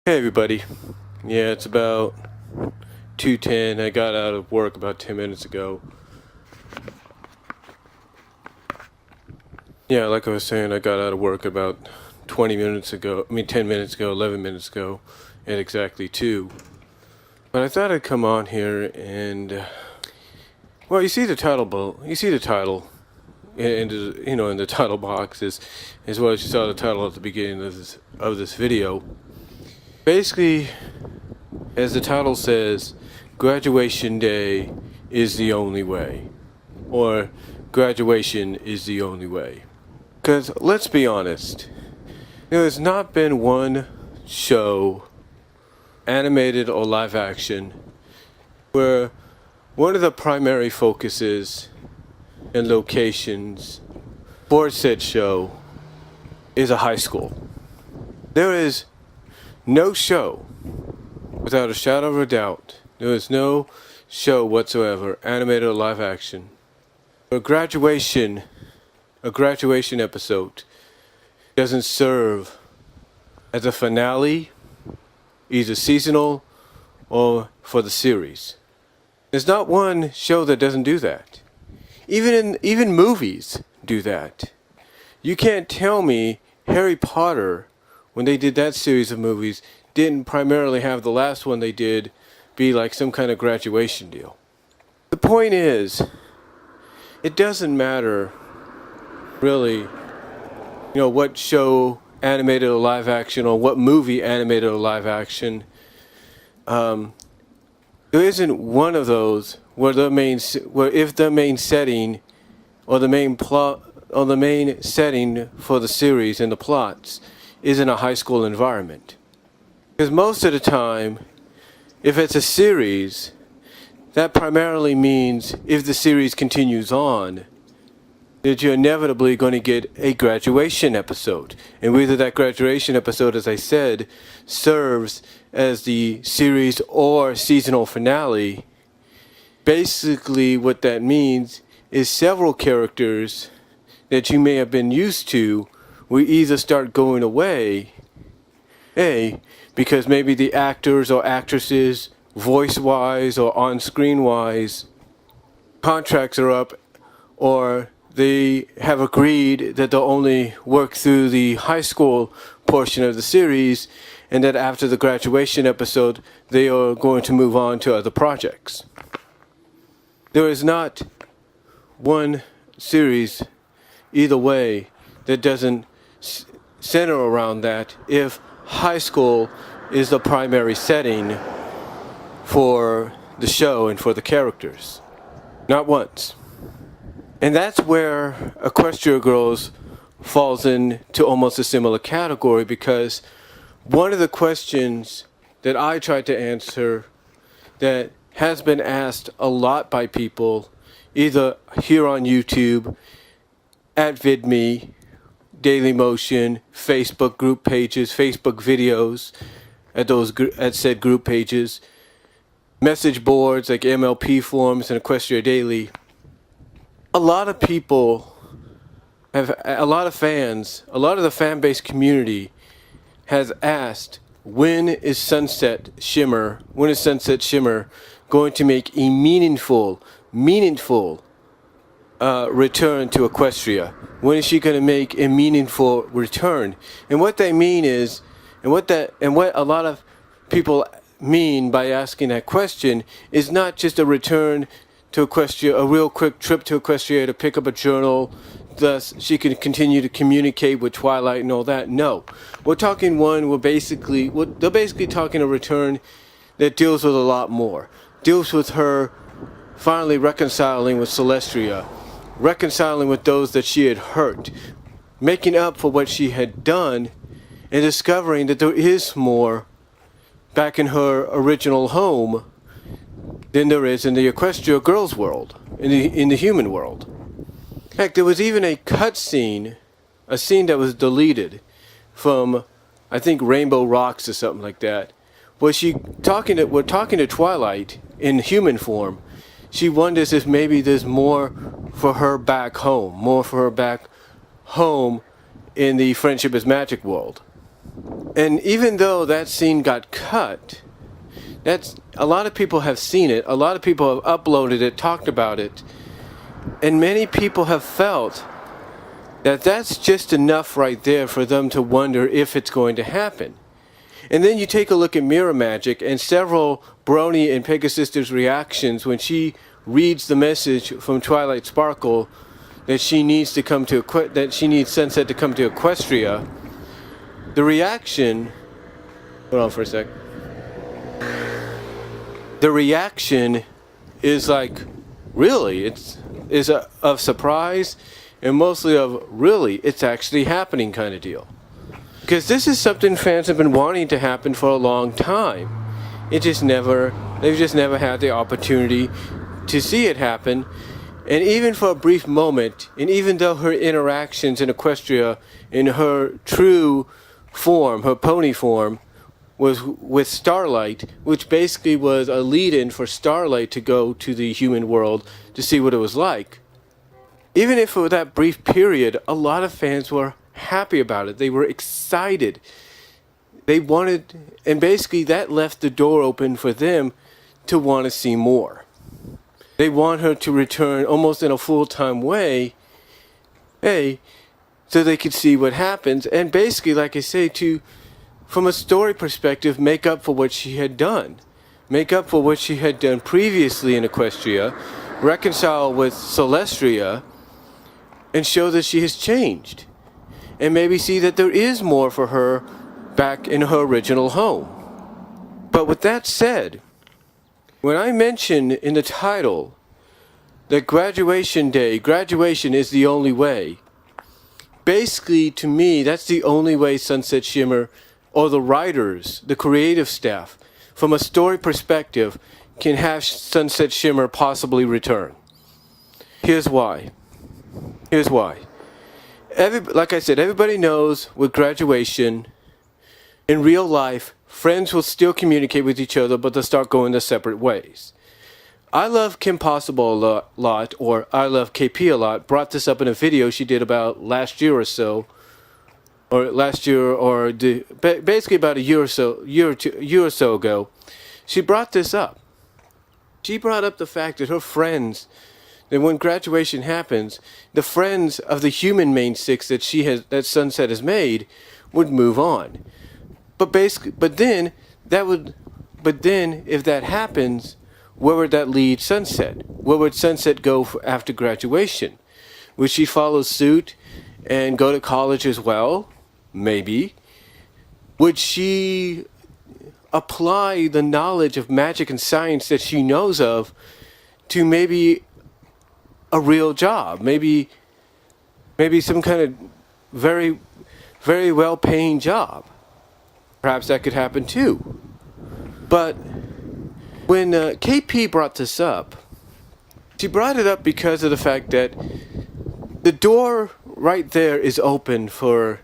Hey everybody. Yeah, it's about 2:10. I got out of work about 10 minutes ago. Yeah, like I was saying, I got out of work about 10 minutes ago, 11 minutes ago, at exactly 2. But I thought I'd come on here and, well, you see the title, and in the title box as well as you saw the title at the beginning of this video. Basically, as the title says, graduation day is the only way. Or graduation is the only way. Because let's be honest, there has not been one show, animated or live action, where one of the primary focuses and locations for said show is a high school. There is no show, without a shadow of a doubt, there is no show whatsoever, animated or live action, a graduation episode doesn't serve as a finale, either seasonal or for the series. There's not one show that doesn't do that. Even movies do that. You can't tell me Harry Potter, when they did that series of movies, didn't primarily have the last one they did be like some kind of graduation deal. The point is, it doesn't matter really, what show, animated or live action, or what movie, animated or live action. There isn't one of those where if the main setting or the main plot or the main setting for the series and the plots is in a high school environment. Because most of the time, if it's a series, that primarily means if the series continues on, that you're inevitably going to get a graduation episode. And whether that graduation episode, as I said, serves as the series or seasonal finale, basically what that means is several characters that you may have been used to will either start going away, because maybe the actors or actresses, voice-wise or on-screen-wise, contracts are up, or they have agreed that they'll only work through the high school portion of the series, and that after the graduation episode, they are going to move on to other projects. There is not one series, either way, that doesn't center around that if high school is the primary setting for the show and for the characters. Not once. And that's where Equestria Girls falls into almost a similar category, because one of the questions that I tried to answer that has been asked a lot by people, either here on YouTube, at VidMe, Dailymotion, Facebook group pages, Facebook videos at said group pages, message boards like MLP forums and Equestria Daily. A lot of people a lot of the fan base community has asked, when is Sunset Shimmer going to make a meaningful return to Equestria? When is she going to make a meaningful return? And what they mean is, and what a lot of people mean by asking that question is not just a return to Equestria, a real quick trip to Equestria to pick up a journal, thus she can continue to communicate with Twilight and all that. No, they're basically talking a return that deals with a lot more. Deals with her finally reconciling with Celestria, reconciling with those that she had hurt, making up for what she had done, and discovering that there is more back in her original home than there is in the Equestria Girls world, in the human world. Heck, there was even a cutscene, a scene that was deleted from, I think, Rainbow Rocks or something like that, where we're talking to Twilight in human form. She wonders if maybe there's more for her back home in the Friendship is Magic world. And even though that scene got cut, that's a lot of people have seen it, a lot of people have uploaded it, talked about it, and many people have felt that that's just enough right there for them to wonder if it's going to happen. And then you take a look at Mirror Magic and several Brony and Pegasisters reactions when she reads the message from Twilight Sparkle that she needs to come to that she needs Sunset to come to Equestria. The reaction, hold on for a sec. The reaction is like, really? Is of surprise and mostly of, really, it's actually happening kind of deal. Because this is something fans have been wanting to happen for a long time. They've just never had the opportunity to see it happen. And even for a brief moment, and even though her interactions in Equestria, in her true form, her pony form, was with Starlight, which basically was a lead-in for Starlight to go to the human world to see what it was like. Even if for that brief period, a lot of fans were happy about it. They were excited. They wanted, and basically that left the door open for them to want to see more. They want her to return almost in a full-time way, so they could see what happens, and basically, like I say, from a story perspective, make up for what she had done. Make up for what she had done previously in Equestria, reconcile with Celestria, and show that she has changed. And maybe see that there is more for her back in her original home. But with that said, when I mention in the title that graduation day, graduation is the only way, basically to me that's the only way Sunset Shimmer, or the writers, the creative staff, from a story perspective, can have Sunset Shimmer possibly return. Here's why. Like I said, everybody knows with graduation, in real life, friends will still communicate with each other, but they'll start going their separate ways. I Love Kim Possible a lot, or I Love KP a lot, brought this up in a video she did about last year or so, basically about a year or so ago. She brought this up. She brought up the fact that her friends, that when graduation happens, the friends of the human main six that Sunset has made would move on. But then if that happens, where would that lead Sunset? Where would Sunset go after graduation? Would she follow suit and go to college as well? Maybe. Would she apply the knowledge of magic and science that she knows of to maybe a real job, maybe some kind of very, very well-paying job? Perhaps that could happen too. But when KP brought this up, she brought it up because of the fact that the door right there is open for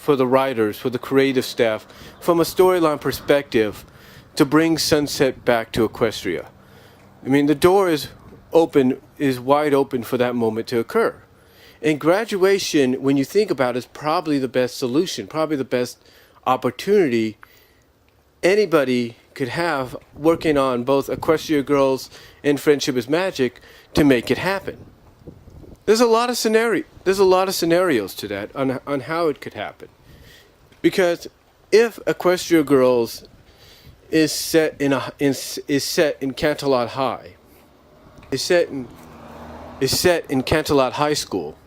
the writers, for the creative staff, from a storyline perspective, to bring Sunset back to Equestria. I mean, the door is wide open for that moment to occur. And graduation, when you think about it, is probably the best solution, probably the best opportunity anybody could have working on both Equestria Girls and Friendship is Magic to make it happen. There's a lot of scenarios to that on how it could happen. Because if Equestria Girls is set in Canterlot High, is set in Canterlot High School,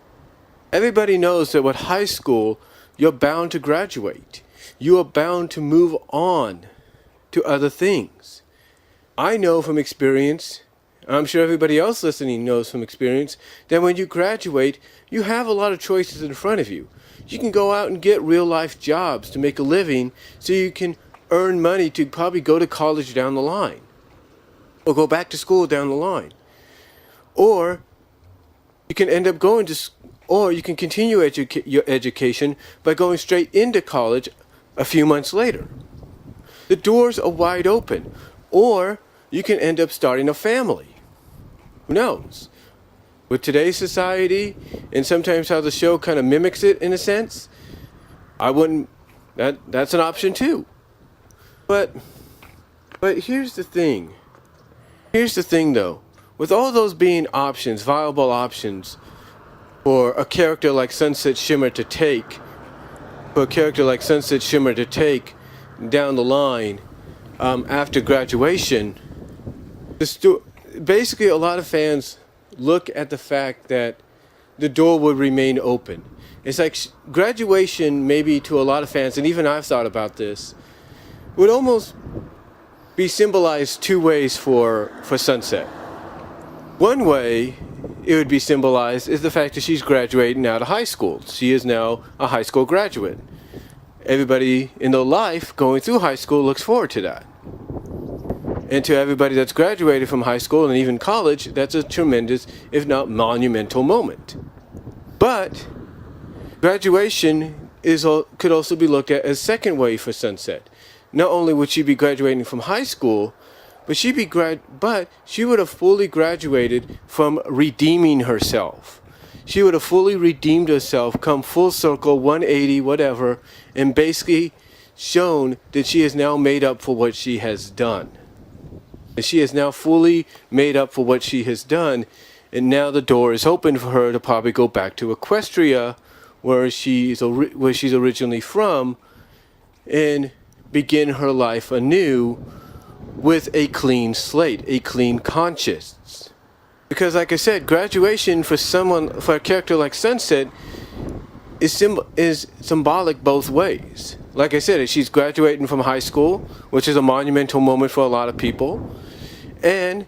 everybody knows that with high school, you're bound to graduate. You are bound to move on to other things. I know from experience, I'm sure everybody else listening knows from experience, that when you graduate, you have a lot of choices in front of you. You can go out and get real life jobs to make a living so you can earn money to probably go to college down the line, or go back to school down the line. Or you can end up or you can continue your education by going straight into college a few months later. The doors are wide open. Or you can end up starting a family. Who knows? With today's society, and sometimes how the show kind of mimics it in a sense, I wouldn't That's an option too. But here's the thing. Here's the thing though. With all those being options, viable options for a character like Sunset Shimmer to take, down the line after graduation, basically a lot of fans look at the fact that the door would remain open. It's like graduation, maybe to a lot of fans, and even I've thought about this, would almost be symbolized two ways for Sunset. One way it would be symbolized is the fact that she's graduating out of high school. She is now a high school graduate. Everybody in their life going through high school looks forward to that. And to everybody that's graduated from high school and even college, that's a tremendous, if not monumental moment. But graduation could also be looked at as second wave for Sunset. Not only would she be graduating from high school, but she would have fully graduated from redeeming herself. She would have fully redeemed herself, come full circle, 180, whatever, and basically shown that she is now made up for what she has done. And she is now fully made up for what she has done, and now the door is open for her to probably go back to Equestria, where she's originally from, and begin her life anew with a clean slate, a clean conscience. Because like I said, graduation for a character like Sunset is symbolic both ways. Like I said, she's graduating from high school, which is a monumental moment for a lot of people. And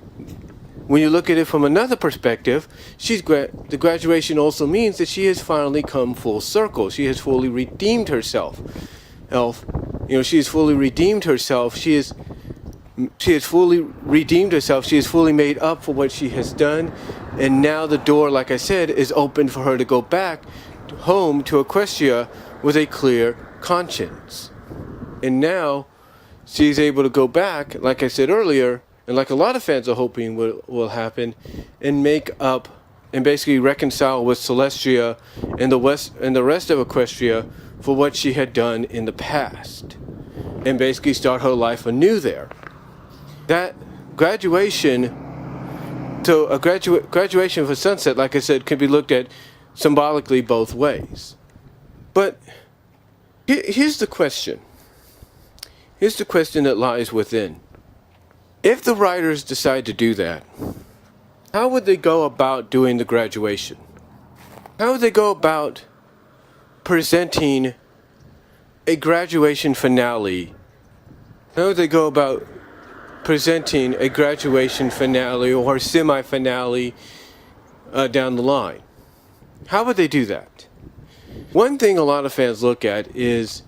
when you look at it from another perspective, the graduation also means that she has finally come full circle. She has fully redeemed herself. She has fully redeemed herself. She has fully redeemed herself. She has fully made up for what she has done. And now the door, like I said, is open for her to go back home to Equestria with a clear conscience. And now she's able to go back, like I said earlier, and like a lot of fans are hoping will happen, and make up and basically reconcile with Celestia and the rest of Equestria for what she had done in the past, and basically start her life anew there. That graduation, so a graduation for Sunset, like I said, can be looked at symbolically both ways. But here's the question. Here's the question that lies within. If the writers decide to do that, how would they go about doing the graduation? How would they go about presenting a graduation finale? How would they go about presenting a graduation finale or semi-finale down the line? How would they do that? One thing a lot of fans look at is,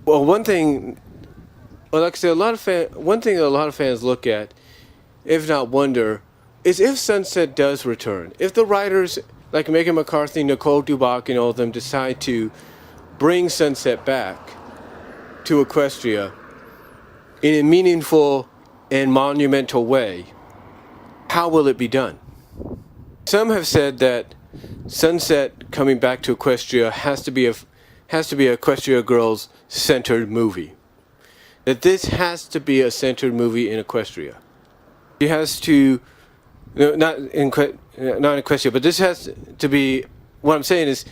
one thing a lot of fans look at, if not wonder, is if Sunset does return. If the writers, like Megan McCarthy, Nicole Dubach, and all of them, decide to bring Sunset back to Equestria in a meaningful and monumental way, how will it be done? Some have said that Sunset coming back to Equestria has to be a Equestria Girls centered movie. That this has to be a centered movie in Equestria. She has to, not in Equestria, but this has to be, what I'm saying is,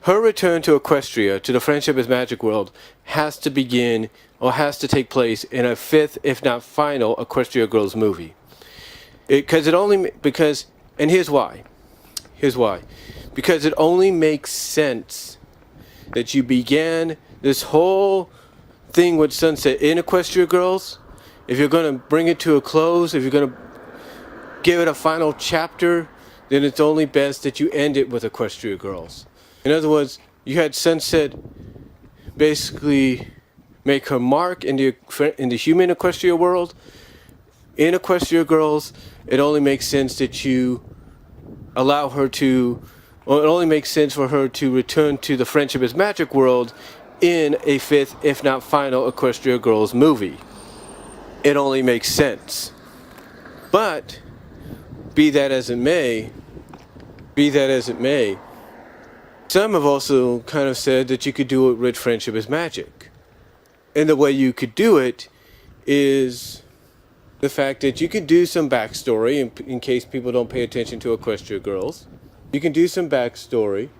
her return to Equestria, to the Friendship is Magic world, has to begin, or has to take place in a fifth, if not final, Equestria Girls movie. And here's why. Because it only makes sense that you began this whole thing with Sunset in Equestria Girls. If you're going to bring it to a close, if you're going to give it a final chapter, then it's only best that you end it with Equestria Girls. In other words, you had Sunset basically make her mark in the human Equestria world. In Equestria Girls, it only makes sense that you allow her to, or it only makes sense for her to return to the Friendship is Magic world in a fifth, if not final, Equestria Girls movie. It only makes sense. But, be that as it may, some have also kind of said that you could do it with Friendship is Magic. And the way you could do it is the fact that you can do some backstory in case people don't pay attention to Equestria Girls. You can do some backstory.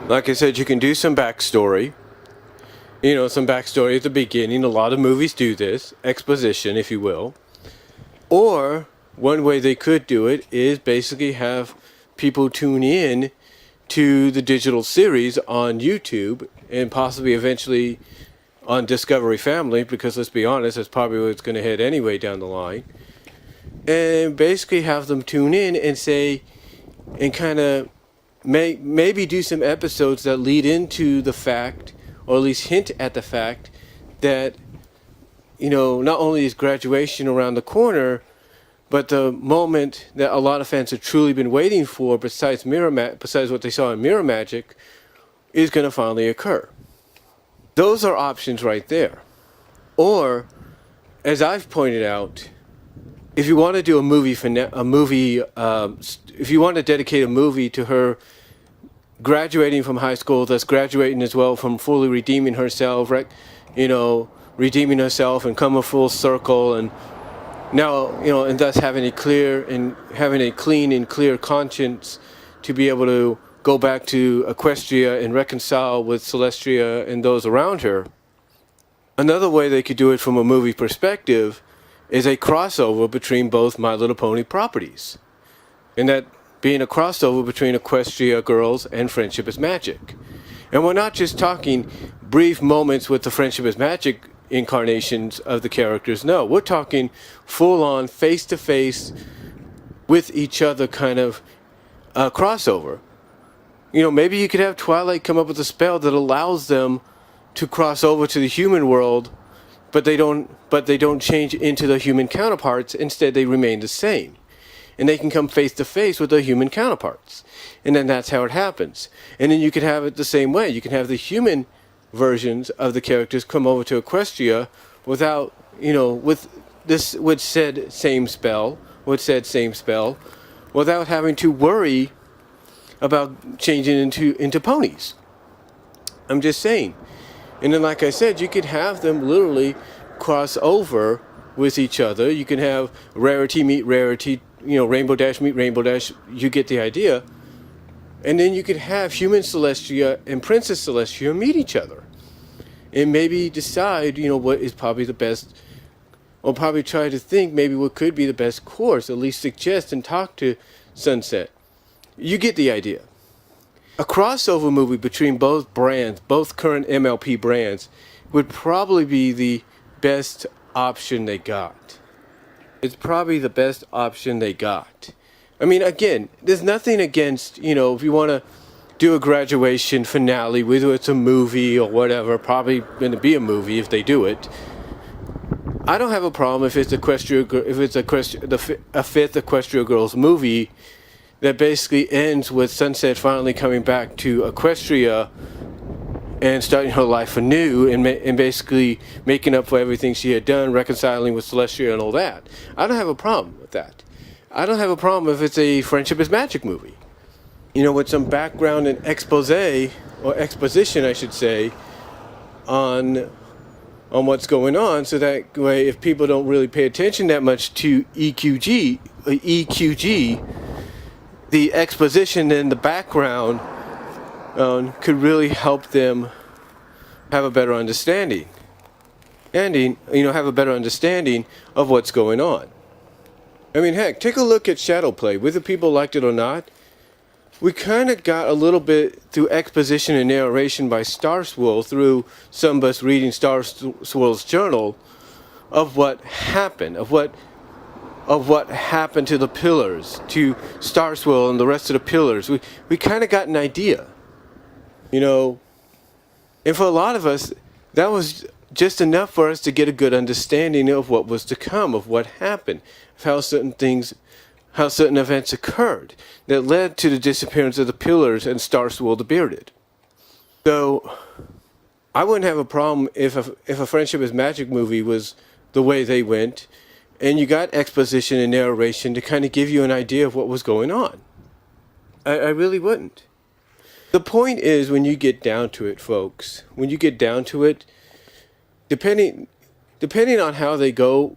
Like I said, you can do some backstory. Some backstory at the beginning. A lot of movies do this. Exposition, if you will. Or one way they could do it is basically have people tune in to the digital series on YouTube and possibly eventually on Discovery Family, because let's be honest, that's probably where it's going to head anyway down the line. And basically have them tune in and say, and kind of maybe do some episodes that lead into the fact, or at least hint at the fact, that, not only is graduation around the corner, but the moment that a lot of fans have truly been waiting for, besides what they saw in Mirror Magic, is going to finally occur. Those are options right there. Or, as I've pointed out, if you want to do if you want to dedicate a movie to her graduating from high school, thus graduating as well from fully redeeming herself, redeeming herself and come a full circle, and now, and thus having a clean and clear conscience to be able to go back to Equestria and reconcile with Celestia and those around her. Another way they could do it from a movie perspective is a crossover between both My Little Pony properties. And that being a crossover between Equestria Girls and Friendship is Magic. And we're not just talking brief moments with the Friendship is Magic incarnations of the characters. No, we're talking full-on, face-to-face with each other kind of crossover. Maybe you could have Twilight come up with a spell that allows them to cross over to the human world, but they don't change into the human counterparts. Instead, they remain the same. And they can come face to face with their human counterparts. And then that's how it happens. And then you can have it the same way. You can have the human versions of the characters come over to Equestria without, with said same spell, without having to worry about changing into ponies. I'm just saying. And then, like I said, you could have them literally cross over with each other. You can have Rarity meet Rarity, Rainbow Dash meet Rainbow Dash. You get the idea. And then you could have Human Celestia and Princess Celestia meet each other. And maybe decide, what is probably the best, or probably try to think maybe what could be the best course, at least suggest and talk to Sunset. You get the idea. A crossover movie between both brands, both current MLP brands, would probably be the best option they got. It's probably the best option they got. I mean, again, there's nothing against, if you want to do a graduation finale, whether it's a movie or whatever, probably going to be a movie if they do it. I don't have a problem if it's a fifth Equestria Girls movie that basically ends with Sunset finally coming back to Equestria and starting her life anew and basically making up for everything she had done, reconciling with Celestia and all that. I don't have a problem with that. I don't have a problem if it's a Friendship is Magic movie. With some background and exposition, I should say, on what's going on, so that way if people don't really pay attention that much to EQG, the exposition in the background could really help them have a better understanding. Have a better understanding of what's going on. I mean, heck, take a look at Shadowplay. Whether people liked it or not, we kind of got a little bit through exposition and narration by Star Swirl, through some of us reading Star Swirl's journal, of what happened, of what happened to the pillars, to Star Swirl and the rest of the pillars. We kind of got an idea, and for a lot of us, that was just enough for us to get a good understanding of what was to come, of what happened, of how certain events occurred that led to the disappearance of the pillars and Star Swirl the Bearded. So, I wouldn't have a problem if a Friendship is Magic movie was the way they went, and you got exposition and narration to kind of give you an idea of what was going on. I really wouldn't. The point is, when you get down to it, folks, when you get down to it, depending on how they go,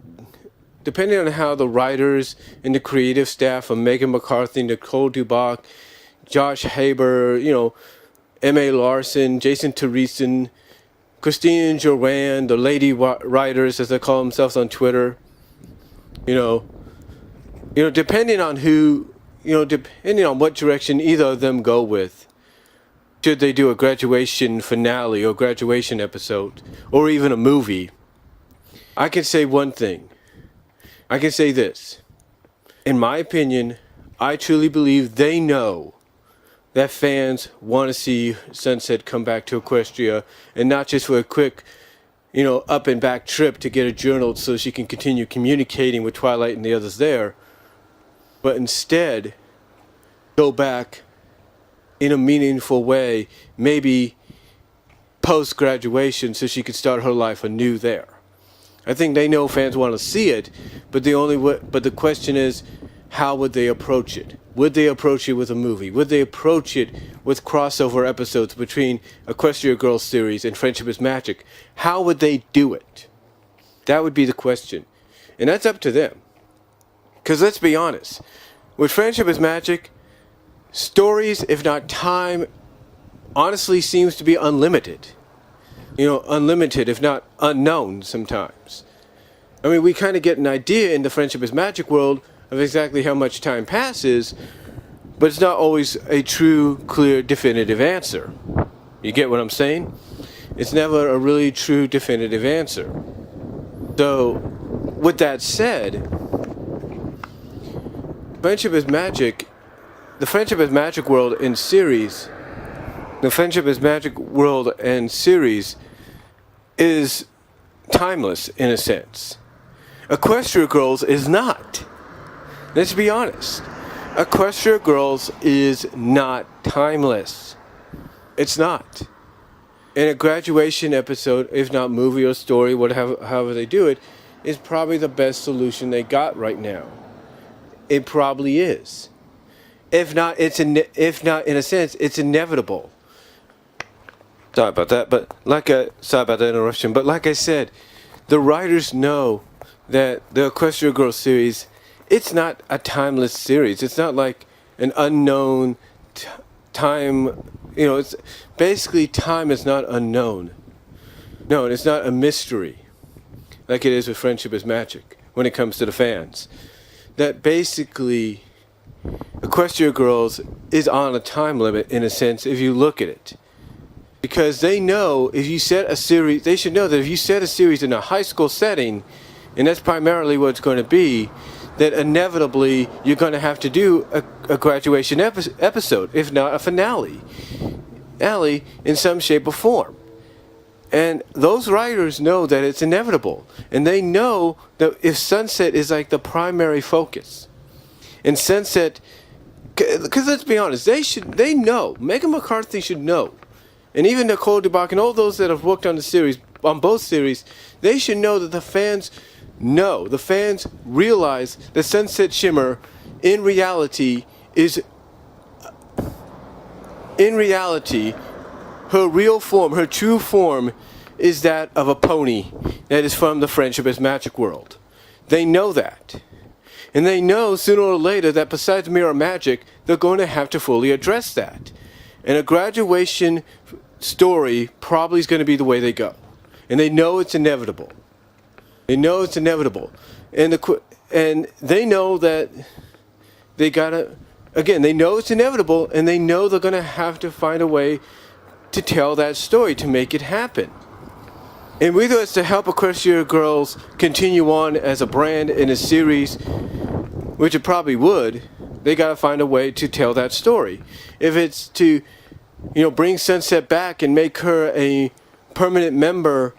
depending on how the writers and the creative staff of Megan McCarthy, Nicole Dubach, Josh Haber, M.A. Larson, Jason Teresen, Christine Joanne, the lady writers, as they call themselves on Twitter, depending on who, depending on what direction either of them go with, should they do a graduation finale or graduation episode or even a movie, I can say one thing. I can say this. In my opinion, I truly believe they know that fans want to see Sunset come back to Equestria, and not just for a quick, up and back trip to get a journal so she can continue communicating with Twilight and the others there, but instead go back in a meaningful way, maybe post-graduation, so she could start her life anew there. I think they know fans want to see it, but the question is, how would they approach it? Would they approach it with a movie? Would they approach it with crossover episodes between Equestria Girls series and Friendship is Magic? How would they do it? That would be the question. And that's up to them. Because let's be honest, with Friendship is Magic, stories, if not time, honestly seems to be unlimited. Unlimited, if not unknown sometimes. I mean, we kind of get an idea in the Friendship is Magic world of exactly how much time passes, but it's not always a true, clear, definitive answer. You get what I'm saying? It's never a really true, definitive answer. So, with that said, Friendship is Magic, the Friendship is Magic world and series, is timeless in a sense. Equestria Girls is not. Let's be honest. Equestria Girls is not timeless. It's not. In a graduation episode, if not movie or story, however they do it, is probably the best solution they got right now. It probably is. If not, in a sense, it's inevitable. Sorry about that, sorry about the interruption. But like I said, the writers know that the Equestria Girls series, it's not a timeless series. It's not like an unknown time. It's basically time is not unknown. No, it's not a mystery like it is with Friendship is Magic when it comes to the fans. That basically Equestria Girls is on a time limit in a sense if you look at it. Because they know they should know that if you set a series in a high school setting, and that's primarily what it's going to be, that inevitably you're going to have to do a graduation episode, if not a finale, in some shape or form. And those writers know that it's inevitable. And they know that if Sunset is like the primary focus, and Sunset, because let's be honest, they know, Megan McCarthy should know, and even Nicole Dubach and all those that have worked on the series, on both series, they should know that the fans realize that Sunset Shimmer, in reality, her real form, her true form, is that of a pony that is from the Friendship is Magic world. They know that. And they know sooner or later that besides Mirror Magic, they're going to have to fully address that. And a graduation story probably is going to be the way they go. And they know it's inevitable. And they know that they gotta, again, they know it's inevitable, and they know they're going to have to find a way to tell that story, to make it happen. And whether it's to help Equestria Girls continue on as a brand in a series, which it probably would, they got to find a way to tell that story. If it's to, bring Sunset back and make her a permanent member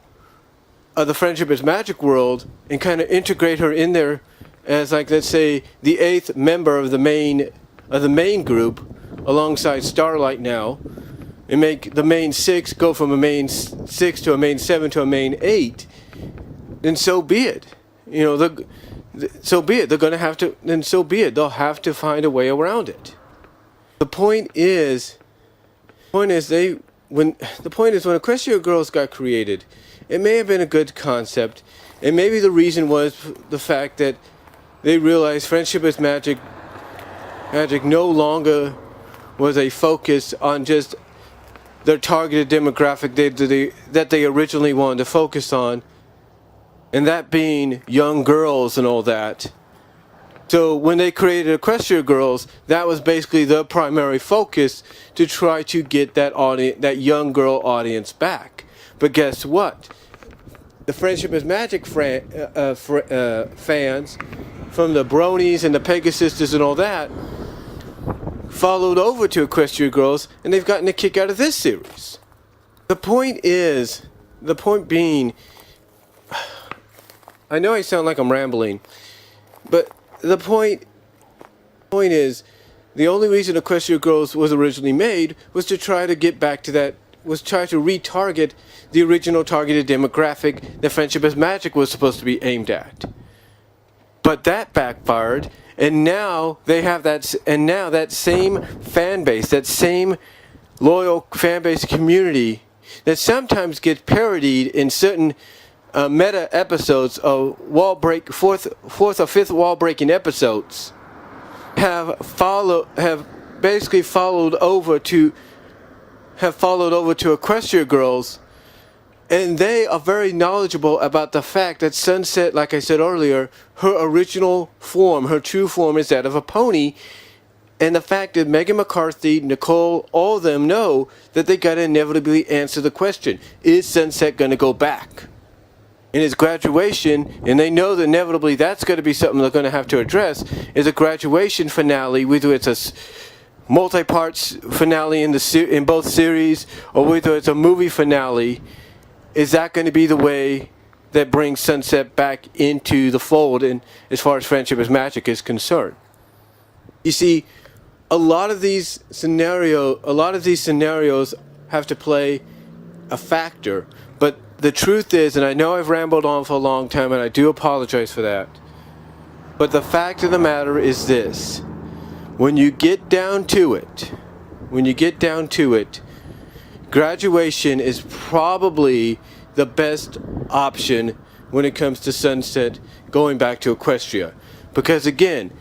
of the Friendship is Magic world and kind of integrate her in there as, like, let's say, the 8th member of the main group alongside Starlight now, and make the main 6 go from a main 6 to a main 7 to a main 8, then so be it. So be it. They're going to have to, then so be it. They'll have to find a way around it. The point is Point is, when Equestria Girls got created, it may have been a good concept, and maybe the reason was the fact that they realized friendship is magic. Magic no longer was a focus on just their targeted demographic that they originally wanted to focus on, and that being young girls and all that. So when they created Equestria Girls, that was basically the primary focus to try to get that young girl audience back. But guess what? The Friendship is Magic fans, from the Bronies and the Pegasisters and all that, followed over to Equestria Girls, and they've gotten a kick out of this series. The point being, I know I sound like I'm rambling, but the point is, the only reason Equestria Girls was originally made was to try to get back to that, was try to retarget the original targeted demographic that Friendship is Magic was supposed to be aimed at. But that backfired, and now they have that same fan base, that same loyal fan base community that sometimes gets parodied in certain meta episodes of fourth or fifth wall breaking episodes, have basically followed over to Equestria Girls, and they are very knowledgeable about the fact that Sunset, like I said earlier, her original form, her true form, is that of a pony, and the fact that Megan McCarthy, Nicole, all of them know that they got to inevitably answer the question: is Sunset going to go back? In his graduation, and they know that inevitably that's going to be something they're going to have to address, is a graduation finale, whether it's a multi-parts finale in both series, or whether it's a movie finale. Is that going to be the way that brings Sunset back into the fold, and as far as Friendship is Magic is concerned? You see, a lot of these scenarios have to play a factor, but the truth is, and I know I've rambled on for a long time, and I do apologize for that, but the fact of the matter is this: when you get down to it, graduation is probably the best option when it comes to Sunset going back to Equestria. Because again,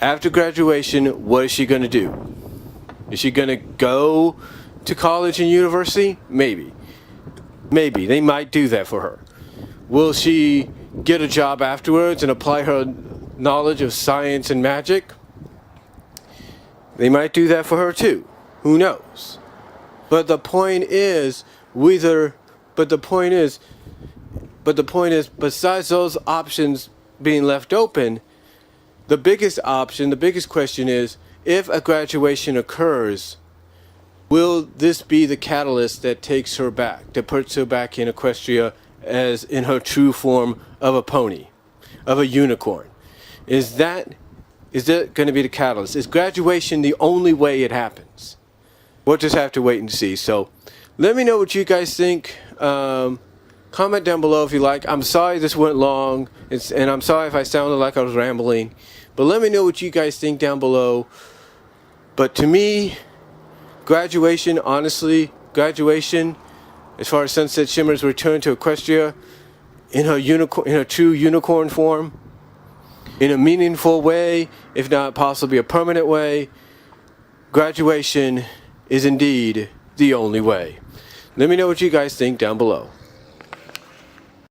after graduation, what is she going to do? Is she going to go to college and university? Maybe. They might do that for her. Will she get a job afterwards and apply her knowledge of science and magic? They might do that for her too. Who knows? But the point is, besides those options being left open, the biggest question is, if a graduation occurs, will this be the catalyst that takes her back, that puts her back in Equestria as in her true form of a pony, of a unicorn? Is that going to be the catalyst? Is graduation the only way it happens? We'll just have to wait and see. So let me know what you guys think. Comment down below if you like. I'm sorry this went long, and I'm sorry if I sounded like I was rambling. But let me know what you guys think down below. But to me, graduation, as far as Sunset Shimmer's return to Equestria in her true unicorn form, in a meaningful way, if not possibly a permanent way, graduation is indeed the only way. Let me know what you guys think down below.